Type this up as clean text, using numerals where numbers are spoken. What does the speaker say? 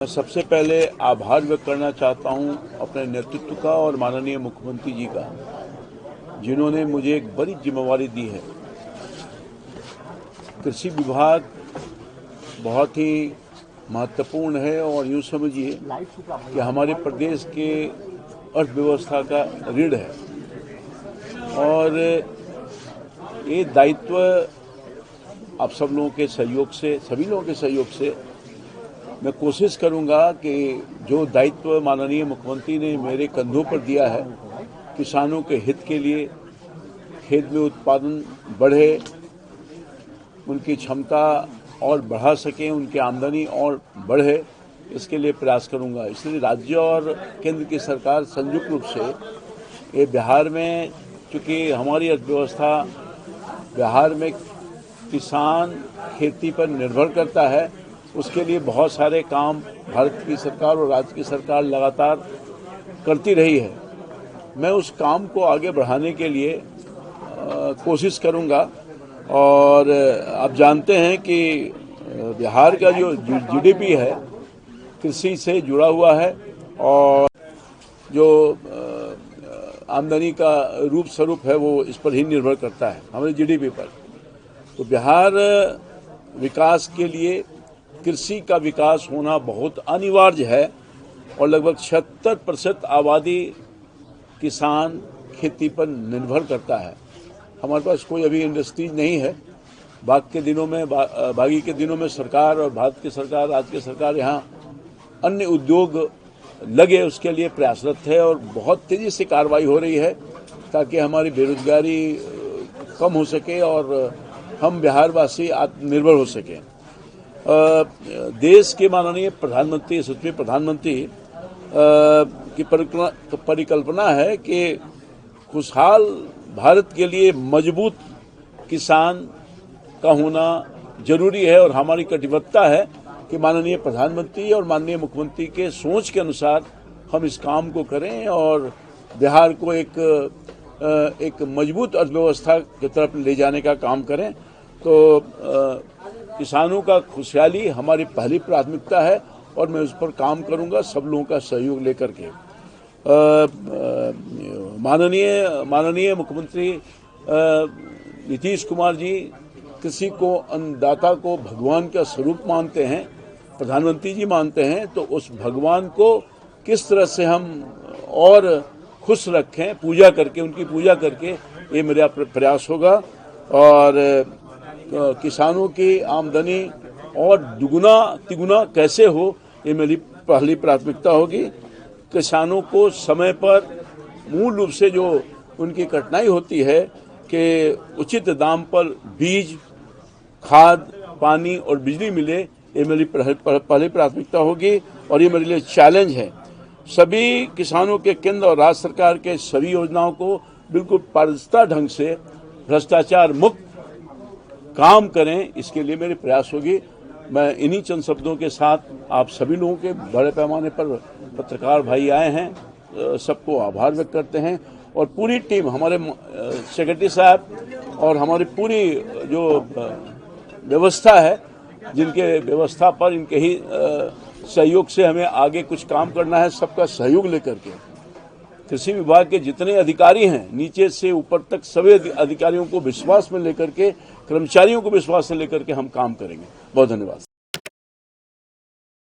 मैं सबसे पहले आभार व्यक्त करना चाहता हूं अपने नेतृत्व का और माननीय मुख्यमंत्री जी का, जिन्होंने मुझे एक बड़ी जिम्मेवारी दी है। कृषि विभाग बहुत ही महत्वपूर्ण है और यूँ समझिए कि हमारे प्रदेश के अर्थव्यवस्था का रीढ़ है और ये दायित्व आप सब लोगों के सहयोग से, सभी लोगों के सहयोग से मैं कोशिश करूंगा कि जो दायित्व माननीय मुख्यमंत्री ने मेरे कंधों पर दिया है, किसानों के हित के लिए, खेत में उत्पादन बढ़े, उनकी क्षमता और बढ़ा सकें, उनकी आमदनी और बढ़े, इसके लिए प्रयास करूंगा। इसलिए राज्य और केंद्र की सरकार संयुक्त रूप से ये बिहार में, चूँकि हमारी अर्थव्यवस्था बिहार में किसान खेती पर निर्भर करता है, उसके लिए बहुत सारे काम भारत की सरकार और राज्य की सरकार लगातार करती रही है। मैं उस काम को आगे बढ़ाने के लिए कोशिश करूंगा और आप जानते हैं कि बिहार का जो जीडीपी है कृषि से जुड़ा हुआ है और जो आमदनी का रूप स्वरूप है वो इस पर ही निर्भर करता है, हमारे जीडीपी पर। तो बिहार विकास के लिए कृषि का विकास होना बहुत अनिवार्य है और लगभग 76% आबादी किसान खेती पर निर्भर करता है। हमारे पास कोई अभी इंडस्ट्रीज नहीं है। बागी के दिनों में सरकार और भारत की सरकार, राज्य की सरकार यहाँ अन्य उद्योग लगे उसके लिए प्रयासरत है और बहुत तेजी से कार्रवाई हो रही है ताकि हमारी बेरोजगारी कम हो सके और हम बिहारवासी आत्मनिर्भर हो सकें। देश के माननीय प्रधानमंत्री, यशस्वी प्रधानमंत्री की परिकल्पना है कि खुशहाल भारत के लिए मजबूत किसान का होना जरूरी है और हमारी कटिबद्धता है कि माननीय प्रधानमंत्री और माननीय मुख्यमंत्री के सोच के अनुसार हम इस काम को करें और बिहार को एक मजबूत अर्थव्यवस्था की तरफ ले जाने का काम करें। तो किसानों का खुशहाली हमारी पहली प्राथमिकता है और मैं उस पर काम करूंगा सब लोगों का सहयोग लेकर के। माननीय मुख्यमंत्री नीतीश कुमार जी कृषि को, अन्नदाता को भगवान का स्वरूप मानते हैं, प्रधानमंत्री जी मानते हैं। तो उस भगवान को किस तरह से हम और खुश रखें, पूजा करके, उनकी पूजा करके, ये मेरा प्रयास होगा और किसानों की आमदनी और दुगुना तिगुना कैसे हो, ये मेरी पहली प्राथमिकता होगी। किसानों को समय पर मूल रूप से जो उनकी कठिनाई होती है कि उचित दाम पर बीज, खाद, पानी और बिजली मिले, ये मेरी पहली प्राथमिकता होगी और ये मेरे लिए चैलेंज है। सभी किसानों के केंद्र और राज्य सरकार के सभी योजनाओं को बिल्कुल पारदर्शिता ढंग से भ्रष्टाचार मुक्त काम करें, इसके लिए मेरे प्रयास होगी। मैं इन्हीं चंद शब्दों के साथ आप सभी लोगों के, बड़े पैमाने पर पत्रकार भाई आए हैं, सबको आभार व्यक्त करते हैं और पूरी टीम, हमारे सेक्रेटरी साहब और हमारी पूरी जो व्यवस्था है, जिनके व्यवस्था पर इनके ही सहयोग से हमें आगे कुछ काम करना है, सबका सहयोग लेकर के कृषि विभाग के जितने अधिकारी हैं नीचे से ऊपर तक सभी अधिकारियों को विश्वास में लेकर के, कर्मचारियों को विश्वास में लेकर के हम काम करेंगे। बहुत धन्यवाद।